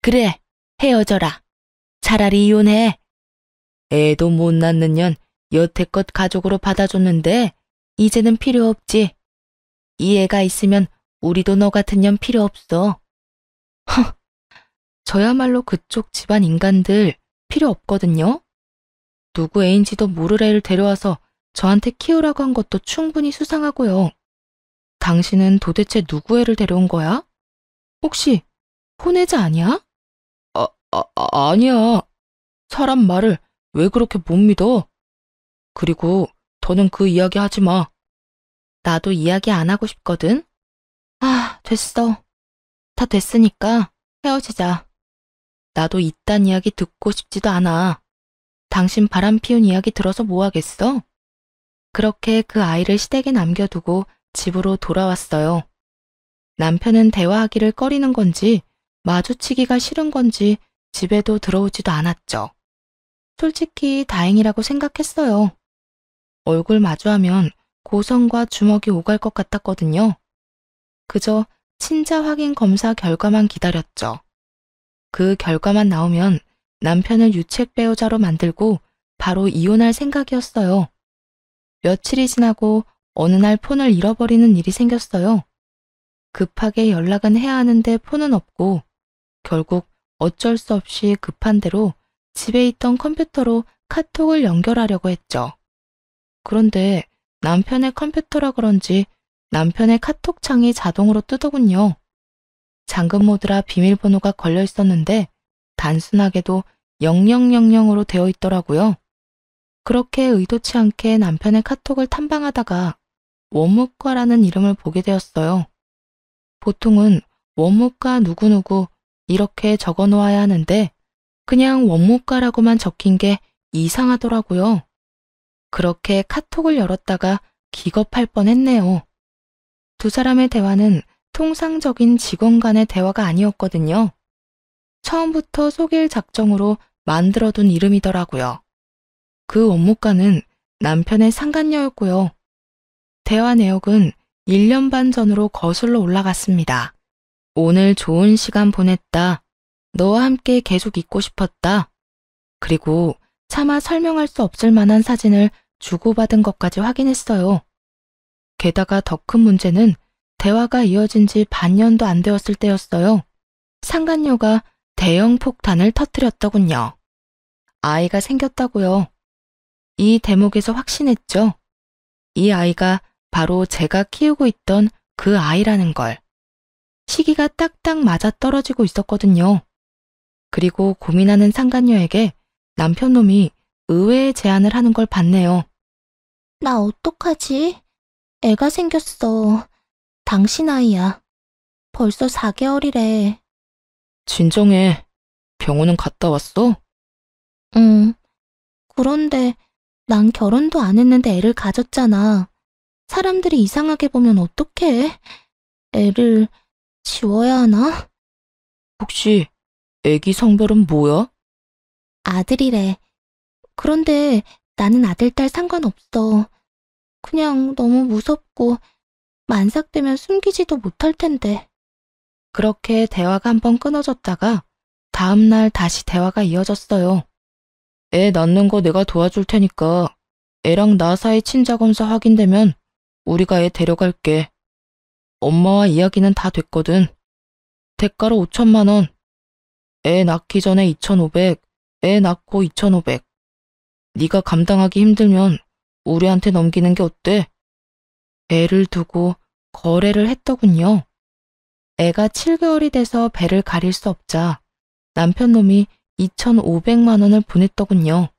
그래, 헤어져라. 차라리 이혼해. 애도 못 낳는 년 여태껏 가족으로 받아줬는데 이제는 필요 없지. 이 애가 있으면 우리도 너 같은 년 필요 없어. 허, 저야말로 그쪽 집안 인간들 필요 없거든요. 누구 애인지도 모를 애를 데려와서 저한테 키우라고 한 것도 충분히 수상하고요. 당신은 도대체 누구 애를 데려온 거야? 혹시 혼외자 아니야? 아니야. 사람 말을 왜 그렇게 못 믿어? 그리고 더는 그 이야기 하지 마. 나도 이야기 안 하고 싶거든. 아, 됐어. 다 됐으니까 헤어지자. 나도 이딴 이야기 듣고 싶지도 않아. 당신 바람 피운 이야기 들어서 뭐 하겠어? 그렇게 그 아이를 시댁에 남겨두고 집으로 돌아왔어요. 남편은 대화하기를 꺼리는 건지 마주치기가 싫은 건지 집에도 들어오지도 않았죠. 솔직히 다행이라고 생각했어요. 얼굴 마주하면 고성과 주먹이 오갈 것 같았거든요. 그저 친자 확인 검사 결과만 기다렸죠. 그 결과만 나오면 남편을 유책 배우자로 만들고 바로 이혼할 생각이었어요. 며칠이 지나고 어느 날 폰을 잃어버리는 일이 생겼어요. 급하게 연락은 해야 하는데 폰은 없고 결국 어쩔 수 없이 급한 대로 집에 있던 컴퓨터로 카톡을 연결하려고 했죠. 그런데 남편의 컴퓨터라 그런지 남편의 카톡 창이 자동으로 뜨더군요. 잠금 모드라 비밀번호가 걸려 있었는데 단순하게도 0000으로 되어 있더라고요. 그렇게 의도치 않게 남편의 카톡을 탐방하다가 원무과라는 이름을 보게 되었어요. 보통은 원무과 누구누구 이렇게 적어 놓아야 하는데 그냥 원무과라고만 적힌 게 이상하더라고요. 그렇게 카톡을 열었다가 기겁할 뻔했네요. 두 사람의 대화는 통상적인 직원 간의 대화가 아니었거든요. 처음부터 속일 작정으로 만들어둔 이름이더라고요. 그 원무과는 남편의 상간녀였고요. 대화 내역은 1년 반 전으로 거슬러 올라갔습니다. 오늘 좋은 시간 보냈다. 너와 함께 계속 있고 싶었다. 그리고 차마 설명할 수 없을 만한 사진을 주고받은 것까지 확인했어요. 게다가 더 큰 문제는 대화가 이어진 지 반년도 안 되었을 때였어요. 상간녀가 대형 폭탄을 터뜨렸더군요. 아이가 생겼다고요. 이 대목에서 확신했죠. 이 아이가 바로 제가 키우고 있던 그 아이라는 걸. 시기가 딱딱 맞아 떨어지고 있었거든요. 그리고 고민하는 상간녀에게 남편놈이 의외의 제안을 하는 걸 봤네요. 나 어떡하지? 애가 생겼어. 당신 아이야. 벌써 4개월이래. 진정해. 병원은 갔다 왔어? 응. 그런데 난 결혼도 안 했는데 애를 가졌잖아. 사람들이 이상하게 보면 어떡해? 애를 지워야 하나? 혹시 애기 성별은 뭐야? 아들이래. 그런데 나는 아들, 딸 상관없어. 그냥 너무 무섭고 만삭되면 숨기지도 못할 텐데. 그렇게 대화가 한번 끊어졌다가 다음날 다시 대화가 이어졌어요. 애 낳는 거 내가 도와줄 테니까 애랑 나 사이 친자 검사 확인되면 우리가 애 데려갈게. 엄마와 이야기는 다 됐거든. 대가로 5천만 원. 애 낳기 전에 2,500, 애 낳고 2,500. 네가 감당하기 힘들면 우리한테 넘기는 게 어때? 애를 두고 거래를 했더군요. 애가 7개월이 돼서 배를 가릴 수 없자 남편놈이 2,500만 원을 보냈더군요.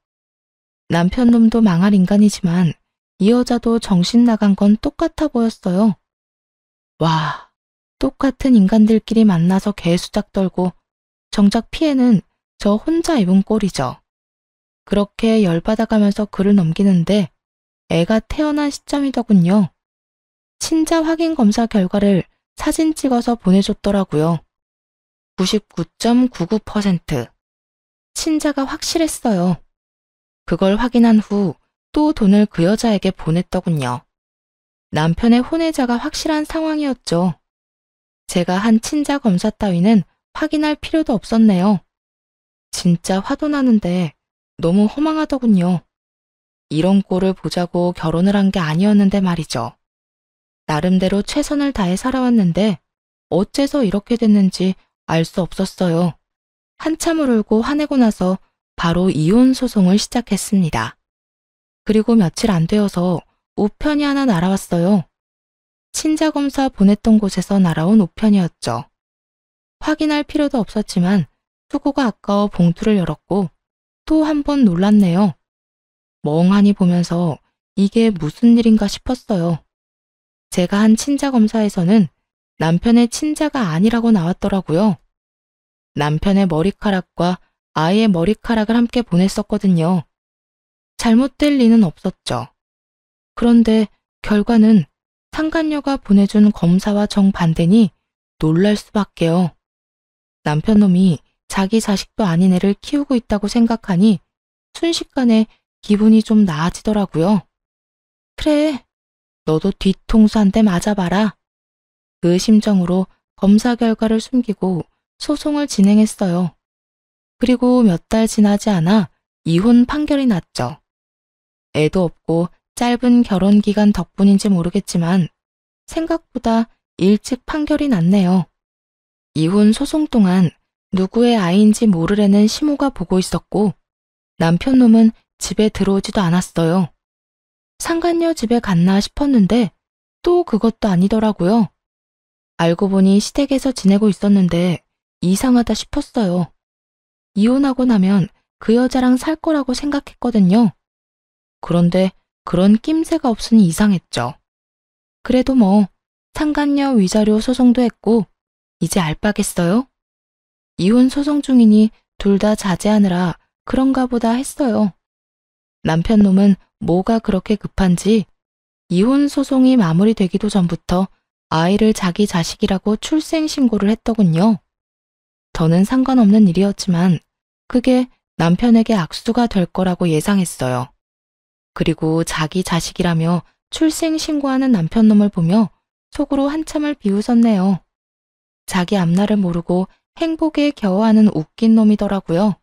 남편놈도 망할 인간이지만 이 여자도 정신 나간 건 똑같아 보였어요. 와, 똑같은 인간들끼리 만나서 개수작 떨고 정작 피해는 저 혼자 입은 꼴이죠. 그렇게 열받아가면서 글을 넘기는데 애가 태어난 시점이더군요. 친자 확인 검사 결과를 사진 찍어서 보내줬더라고요. 99.99%. 친자가 확실했어요. 그걸 확인한 후 또 돈을 그 여자에게 보냈더군요. 남편의 혼외자가 확실한 상황이었죠. 제가 한 친자 검사 따위는 확인할 필요도 없었네요. 진짜 화도 나는데 너무 허망하더군요. 이런 꼴을 보자고 결혼을 한 게 아니었는데 말이죠. 나름대로 최선을 다해 살아왔는데 어째서 이렇게 됐는지 알 수 없었어요. 한참을 울고 화내고 나서 바로 이혼 소송을 시작했습니다. 그리고 며칠 안 되어서 우편이 하나 날아왔어요. 친자검사 보냈던 곳에서 날아온 우편이었죠. 확인할 필요도 없었지만 수고가 아까워 봉투를 열었고 또 한 번 놀랐네요. 멍하니 보면서 이게 무슨 일인가 싶었어요. 제가 한 친자검사에서는 남편의 친자가 아니라고 나왔더라고요. 남편의 머리카락과 아이의 머리카락을 함께 보냈었거든요. 잘못될 리는 없었죠. 그런데 결과는 상간녀가 보내준 검사와 정반대니 놀랄 수밖에요. 남편놈이 자기 자식도 아닌 애를 키우고 있다고 생각하니 순식간에 기분이 좀 나아지더라고요. 그래, 너도 뒤통수 한 대 맞아봐라. 그 심정으로 검사 결과를 숨기고 소송을 진행했어요. 그리고 몇 달 지나지 않아 이혼 판결이 났죠. 애도 없고 짧은 결혼 기간 덕분인지 모르겠지만 생각보다 일찍 판결이 났네요. 이혼 소송 동안 누구의 아이인지 모르려는 시모가 보고 있었고 남편 놈은 집에 들어오지도 않았어요. 상간녀 집에 갔나 싶었는데 또 그것도 아니더라고요. 알고 보니 시댁에서 지내고 있었는데 이상하다 싶었어요. 이혼하고 나면 그 여자랑 살 거라고 생각했거든요. 그런데 그런 낌새가 없으니 이상했죠. 그래도 뭐 상간녀 위자료 소송도 했고 이제 알바겠어요? 이혼 소송 중이니 둘 다 자제하느라 그런가 보다 했어요. 남편 놈은 뭐가 그렇게 급한지 이혼 소송이 마무리되기도 전부터 아이를 자기 자식이라고 출생신고를 했더군요. 저는 상관없는 일이었지만 그게 남편에게 악수가 될 거라고 예상했어요. 그리고 자기 자식이라며 출생신고하는 남편 놈을 보며 속으로 한참을 비웃었네요. 자기 앞날을 모르고 행복에 겨워하는 웃긴 놈이더라고요.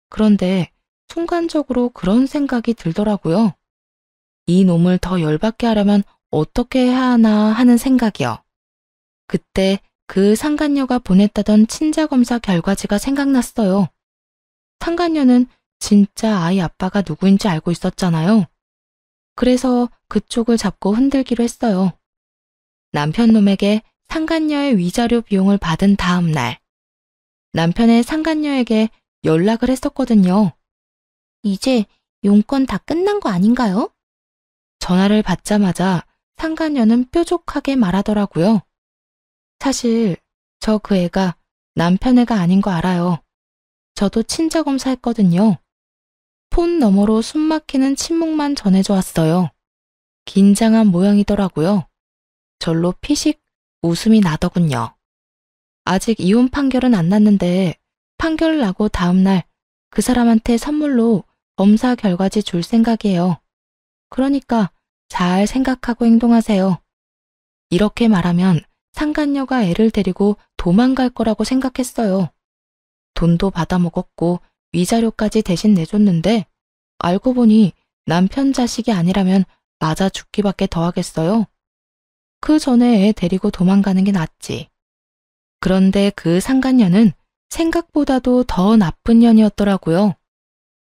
그런데 순간적으로 그런 생각이 들더라고요. 이 놈을 더 열받게 하려면 어떻게 해야 하나 하는 생각이요. 그때 그 상간녀가 보냈다던 친자검사 결과지가 생각났어요. 상간녀는 진짜 아이 아빠가 누구인지 알고 있었잖아요. 그래서 그쪽을 잡고 흔들기로 했어요. 남편 놈에게 상간녀의 위자료 비용을 받은 다음 날, 남편의 상간녀에게 연락을 했었거든요. 이제 용건 다 끝난 거 아닌가요? 전화를 받자마자 상간녀는 뾰족하게 말하더라고요. 사실 저 그 애가 남편 애가 아닌 거 알아요. 저도 친자검사 했거든요. 폰 너머로 숨막히는 침묵만 전해져 왔어요. 긴장한 모양이더라고요. 절로 피식 웃음이 나더군요. 아직 이혼 판결은 안 났는데 판결 나고 다음날 그 사람한테 선물로 검사 결과지 줄 생각이에요. 그러니까 잘 생각하고 행동하세요. 이렇게 말하면 상간녀가 애를 데리고 도망갈 거라고 생각했어요. 돈도 받아먹었고 위자료까지 대신 내줬는데 알고 보니 남편 자식이 아니라면 맞아 죽기밖에 더 하겠어요. 그 전에 애 데리고 도망가는 게 낫지. 그런데 그 상간녀는 생각보다도 더 나쁜 년이었더라고요.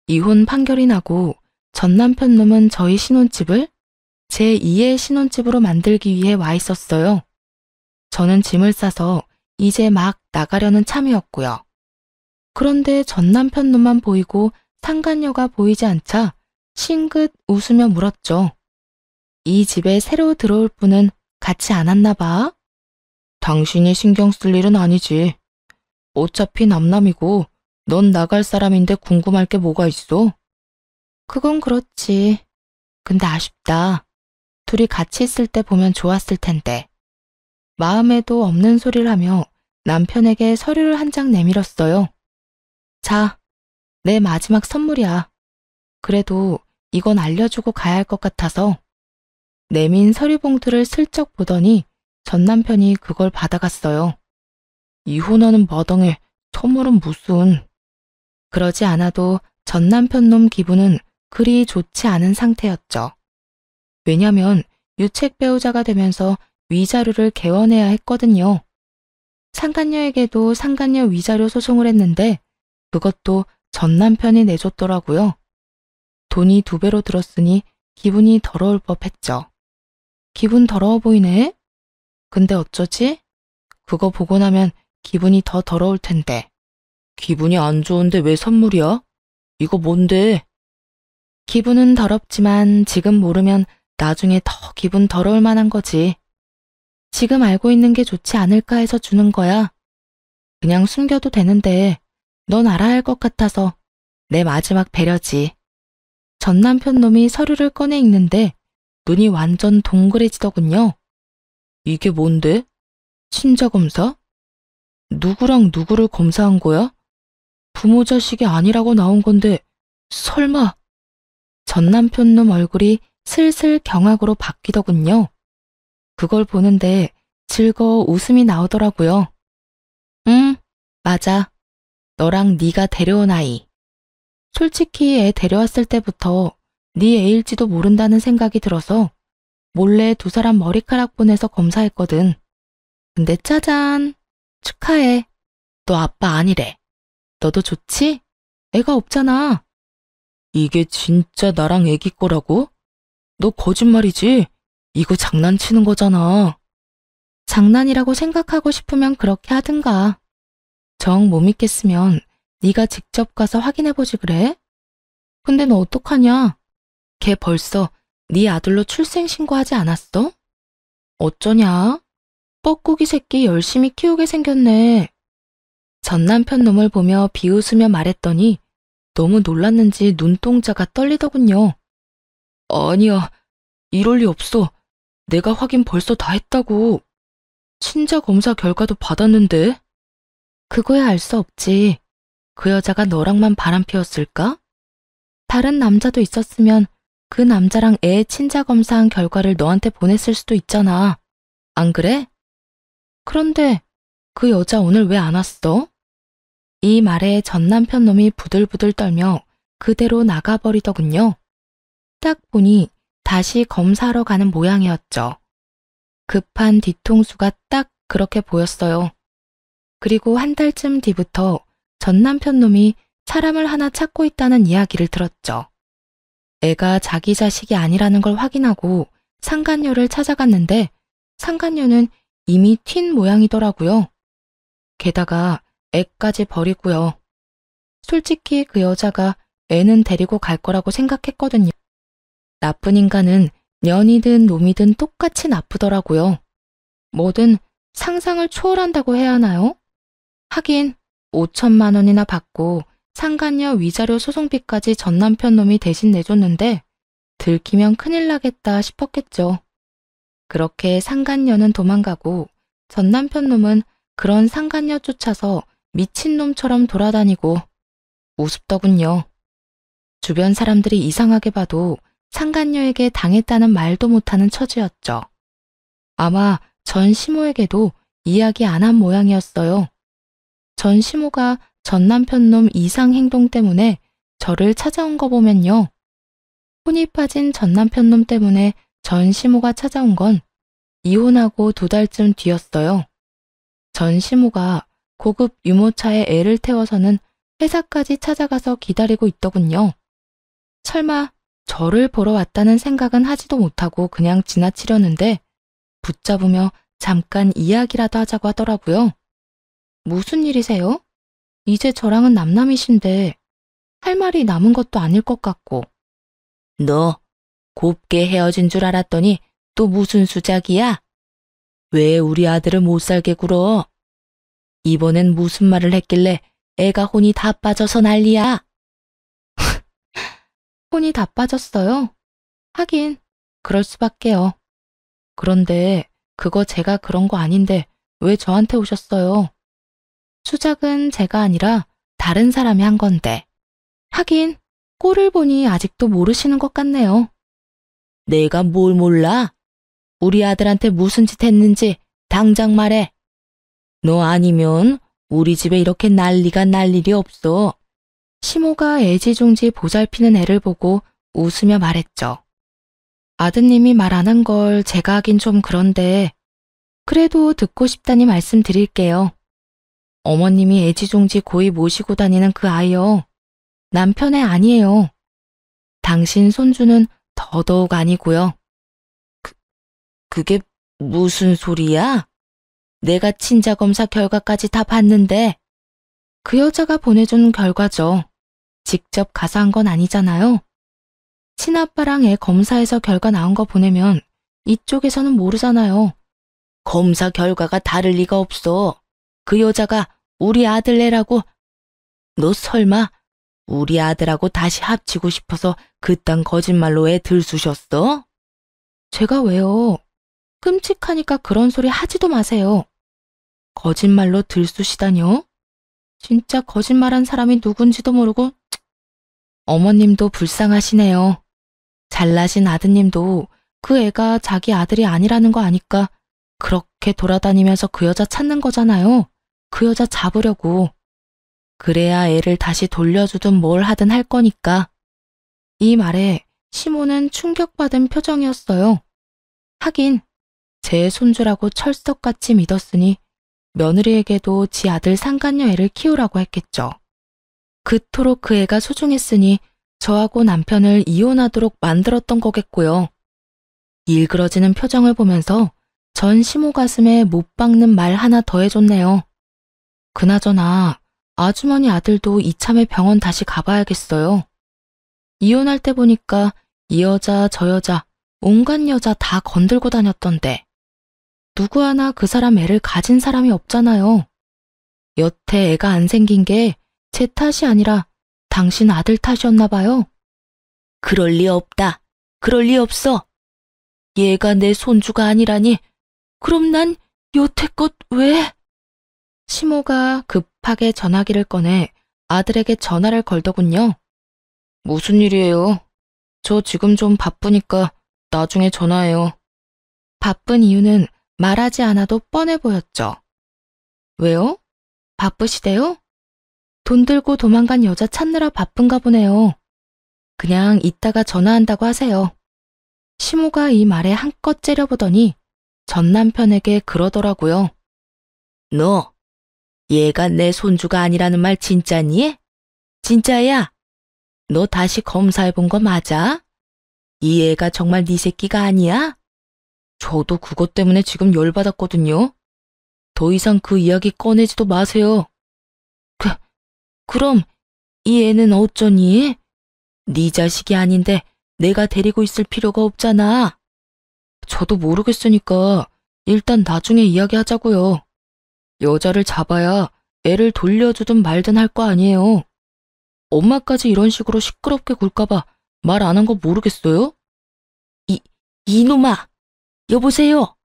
이혼 판결이 나고 전 남편 놈은 저희 신혼집을 제2의 신혼집으로 만들기 위해 와 있었어요. 저는 짐을 싸서 이제 막 나가려는 참이었고요. 그런데 전 남편 놈만 보이고 상간녀가 보이지 않자 싱긋 웃으며 물었죠. 이 집에 새로 들어올 분은 같이 안 왔나 봐? 당신이 신경 쓸 일은 아니지. 어차피 남남이고 넌 나갈 사람인데 궁금할 게 뭐가 있어? 그건 그렇지. 근데 아쉽다. 둘이 같이 있을 때 보면 좋았을 텐데. 마음에도 없는 소리를 하며 남편에게 서류를 한 장 내밀었어요. 자, 내 마지막 선물이야. 그래도 이건 알려주고 가야 할 것 같아서. 내민 서류 봉투를 슬쩍 보더니 전 남편이 그걸 받아갔어요. 이혼하는 마당에 선물은 무슨. 그러지 않아도 전 남편 놈 기분은 그리 좋지 않은 상태였죠. 왜냐면 유책 배우자가 되면서 위자료를 개원해야 했거든요. 상간녀에게도 상간녀 위자료 소송을 했는데 그것도 전 남편이 내줬더라고요. 돈이 2배로 들었으니 기분이 더러울 법했죠. 기분 더러워 보이네? 근데 어쩌지? 그거 보고 나면 기분이 더 더러울 텐데. 기분이 안 좋은데 왜 선물이야? 이거 뭔데? 기분은 더럽지만 지금 모르면 나중에 더 기분 더러울 만한 거지. 지금 알고 있는 게 좋지 않을까 해서 주는 거야. 그냥 숨겨도 되는데 넌 알아야 할 것 같아서 내 마지막 배려지. 전 남편 놈이 서류를 꺼내 읽는데 눈이 완전 동그래지더군요. 이게 뭔데? 친자검사? 누구랑 누구를 검사한 거야? 부모 자식이 아니라고 나온 건데 설마. 전 남편 놈 얼굴이 슬슬 경악으로 바뀌더군요. 그걸 보는데 즐거워 웃음이 나오더라고요. 맞아. 너랑 네가 데려온 아이. 솔직히 애 데려왔을 때부터 네 애일지도 모른다는 생각이 들어서 몰래 두 사람 머리카락 보내서 검사했거든. 근데 짜잔. 축하해. 너 아빠 아니래. 너도 좋지? 애가 없잖아. 이게 진짜 나랑 애기 거라고? 너 거짓말이지? 이거 장난치는 거잖아. 장난이라고 생각하고 싶으면 그렇게 하든가. 정 못 믿겠으면 네가 직접 가서 확인해보지 그래? 근데 너 어떡하냐? 걔 벌써 네 아들로 출생신고하지 않았어? 어쩌냐? 뻐꾸기 새끼 열심히 키우게 생겼네. 전 남편 놈을 보며 비웃으며 말했더니 너무 놀랐는지 눈동자가 떨리더군요. 아니야, 이럴 리 없어. 내가 확인 벌써 다 했다고. 친자 검사 결과도 받았는데. 그거야 알 수 없지. 그 여자가 너랑만 바람 피웠을까? 다른 남자도 있었으면 그 남자랑 애 친자 검사한 결과를 너한테 보냈을 수도 있잖아. 안 그래? 그런데 그 여자 오늘 왜 안 왔어? 이 말에 전 남편 놈이 부들부들 떨며 그대로 나가버리더군요. 딱 보니 다시 검사하러 가는 모양이었죠. 급한 뒤통수가 딱 그렇게 보였어요. 그리고 한 달쯤 뒤부터 전 남편 놈이 사람을 하나 찾고 있다는 이야기를 들었죠. 애가 자기 자식이 아니라는 걸 확인하고 상간녀를 찾아갔는데 상간녀는 이미 튄 모양이더라고요. 게다가 애까지 버리고요. 솔직히 그 여자가 애는 데리고 갈 거라고 생각했거든요. 나쁜 인간은 년이든 놈이든 똑같이 나쁘더라고요. 뭐든 상상을 초월한다고 해야 하나요? 하긴 5천만 원이나 받고 상간녀 위자료 소송비까지 전 남편 놈이 대신 내줬는데 들키면 큰일 나겠다 싶었겠죠. 그렇게 상간녀는 도망가고 전 남편 놈은 그런 상간녀 쫓아서 미친놈처럼 돌아다니고 우습더군요. 주변 사람들이 이상하게 봐도 상간녀에게 당했다는 말도 못하는 처지였죠. 아마 전 시모에게도 이야기 안 한 모양이었어요. 전 시모가 전 남편 놈 이상 행동 때문에 저를 찾아온 거 보면요. 혼이 빠진 전 남편 놈 때문에 전 시모가 찾아온 건 이혼하고 2달쯤 뒤였어요. 전 시모가 고급 유모차에 애를 태워서는 회사까지 찾아가서 기다리고 있더군요. 설마 저를 보러 왔다는 생각은 하지도 못하고 그냥 지나치려는데 붙잡으며 잠깐 이야기라도 하자고 하더라고요. 무슨 일이세요? 이제 저랑은 남남이신데 할 말이 남은 것도 아닐 것 같고. 너 곱게 헤어진 줄 알았더니 또 무슨 수작이야? 왜 우리 아들을 못 살게 굴어? 이번엔 무슨 말을 했길래 애가 혼이 다 빠져서 난리야? 혼이 다 빠졌어요? 하긴 그럴 수밖에요. 그런데 그거 제가 그런 거 아닌데 왜 저한테 오셨어요? 수작은 제가 아니라 다른 사람이 한 건데. 하긴 꼴을 보니 아직도 모르시는 것 같네요. 내가 뭘 몰라? 우리 아들한테 무슨 짓 했는지 당장 말해. 너 아니면 우리 집에 이렇게 난리가 날 일이 없어. 시모가 애지중지 보살피는 애를 보고 웃으며 말했죠. 아드님이 말 안 한 걸 제가 하긴 좀 그런데 그래도 듣고 싶다니 말씀드릴게요. 어머님이 애지중지 고이 모시고 다니는 그 아이요. 남편의 아니에요. 당신 손주는 더더욱 아니고요. 그게 무슨 소리야? 내가 친자 검사 결과까지 다 봤는데. 그 여자가 보내준 결과죠. 직접 가서 한 건 아니잖아요. 친아빠랑 애 검사해서 결과 나온 거 보내면 이쪽에서는 모르잖아요. 검사 결과가 다를 리가 없어. 그 여자가 우리 아들 애라고. 너 설마 우리 아들하고 다시 합치고 싶어서 그딴 거짓말로 애 들쑤셨어? 제가 왜요? 끔찍하니까 그런 소리 하지도 마세요. 거짓말로 들쑤시다뇨? 진짜 거짓말한 사람이 누군지도 모르고 어머님도 불쌍하시네요. 잘나신 아드님도 그 애가 자기 아들이 아니라는 거 아니까 그렇게 돌아다니면서 그 여자 찾는 거잖아요. 그 여자 잡으려고. 그래야 애를 다시 돌려주든 뭘 하든 할 거니까. 이 말에 시모는 충격받은 표정이었어요. 하긴 제 손주라고 철석같이 믿었으니 며느리에게도 지 아들 상간녀 애를 키우라고 했겠죠. 그토록 그 애가 소중했으니 저하고 남편을 이혼하도록 만들었던 거겠고요. 일그러지는 표정을 보면서 전 시모 가슴에 못 박는 말 하나 더 해줬네요. 그나저나 아주머니 아들도 이참에 병원 다시 가봐야겠어요. 이혼할 때 보니까 이 여자 저 여자 온갖 여자 다 건들고 다녔던데 누구 하나 그 사람 애를 가진 사람이 없잖아요. 여태 애가 안 생긴 게 제 탓이 아니라 당신 아들 탓이었나 봐요. 그럴 리 없다. 그럴 리 없어. 얘가 내 손주가 아니라니. 그럼 난 여태껏 왜? 시모가 급하게 전화기를 꺼내 아들에게 전화를 걸더군요. 무슨 일이에요? 저 지금 좀 바쁘니까 나중에 전화해요. 바쁜 이유는 말하지 않아도 뻔해 보였죠. 왜요? 바쁘시대요? 돈 들고 도망간 여자 찾느라 바쁜가 보네요. 그냥 이따가 전화한다고 하세요. 시모가 이 말에 한껏 째려보더니 전 남편에게 그러더라고요. 너, 얘가 내 손주가 아니라는 말 진짜니? 진짜야? 너 다시 검사해본 거 맞아? 이 애가 정말 네 새끼가 아니야? 저도 그것 때문에 지금 열받았거든요. 더 이상 그 이야기 꺼내지도 마세요. 그럼 이 애는 어쩌니? 네 자식이 아닌데 내가 데리고 있을 필요가 없잖아. 저도 모르겠으니까 일단 나중에 이야기하자고요. 여자를 잡아야 애를 돌려주든 말든 할 거 아니에요. 엄마까지 이런 식으로 시끄럽게 굴까봐 말 안 한 거 모르겠어요? 이놈아! 여보세요?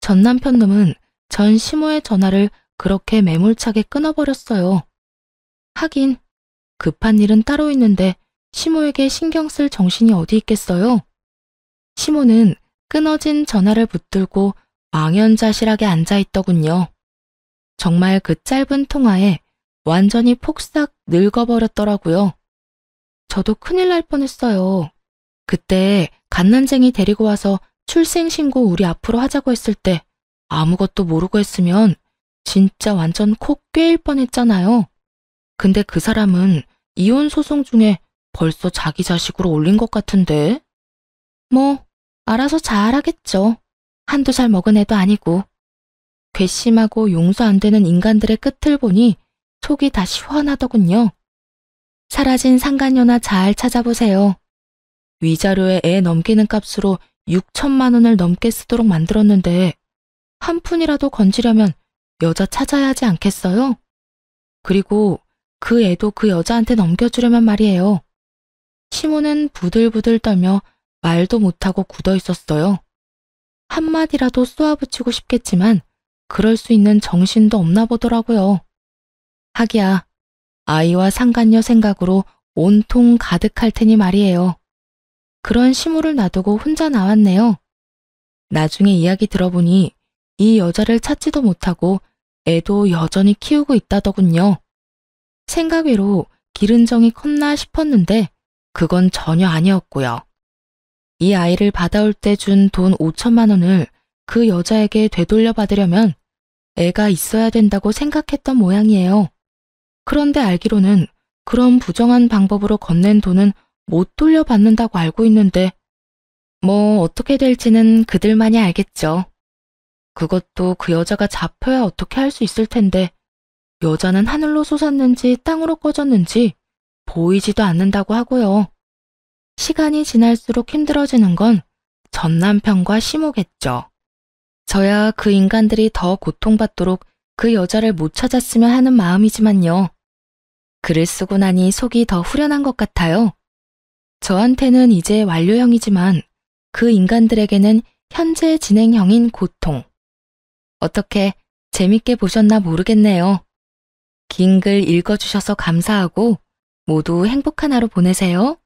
전 남편 놈은 전 시모의 전화를 그렇게 매몰차게 끊어버렸어요. 하긴 급한 일은 따로 있는데 시모에게 신경 쓸 정신이 어디 있겠어요? 시모는 끊어진 전화를 붙들고 망연자실하게 앉아있더군요. 정말 그 짧은 통화에 완전히 폭삭 늙어버렸더라고요. 저도 큰일 날 뻔했어요. 그때 갓난쟁이 데리고 와서 출생신고 우리 앞으로 하자고 했을 때 아무것도 모르고 했으면 진짜 완전 코 꿰일 뻔했잖아요. 근데 그 사람은 이혼 소송 중에 벌써 자기 자식으로 올린 것 같은데? 뭐 알아서 잘하겠죠. 한두 살 먹은 애도 아니고. 괘씸하고 용서 안 되는 인간들의 끝을 보니 속이 다 시원하더군요. 사라진 상간녀나 잘 찾아보세요. 위자료에 애 넘기는 값으로 6천만 원을 넘게 쓰도록 만들었는데 한 푼이라도 건지려면 여자 찾아야 하지 않겠어요? 그리고 그 애도 그 여자한테 넘겨주려면 말이에요. 시모는 부들부들 떨며 말도 못하고 굳어 있었어요. 한마디라도 쏘아붙이고 싶겠지만 그럴 수 있는 정신도 없나 보더라고요. 하기야 아이와 상간녀 생각으로 온통 가득할 테니 말이에요. 그런 시모를 놔두고 혼자 나왔네요. 나중에 이야기 들어보니 이 여자를 찾지도 못하고 애도 여전히 키우고 있다더군요. 생각 외로 기른정이 컸나 싶었는데 그건 전혀 아니었고요. 이 아이를 받아올 때 준 돈 5천만 원을 그 여자에게 되돌려 받으려면 애가 있어야 된다고 생각했던 모양이에요. 그런데 알기로는 그런 부정한 방법으로 건넨 돈은 못 돌려받는다고 알고 있는데 뭐 어떻게 될지는 그들만이 알겠죠. 그것도 그 여자가 잡혀야 어떻게 할 수 있을 텐데 여자는 하늘로 솟았는지 땅으로 꺼졌는지 보이지도 않는다고 하고요. 시간이 지날수록 힘들어지는 건 전 남편과 시모겠죠. 저야 그 인간들이 더 고통받도록 그 여자를 못 찾았으면 하는 마음이지만요. 글을 쓰고 나니 속이 더 후련한 것 같아요. 저한테는 이제 완료형이지만 그 인간들에게는 현재 진행형인 고통. 어떻게 재밌게 보셨나 모르겠네요. 긴 글 읽어주셔서 감사하고 모두 행복한 하루 보내세요.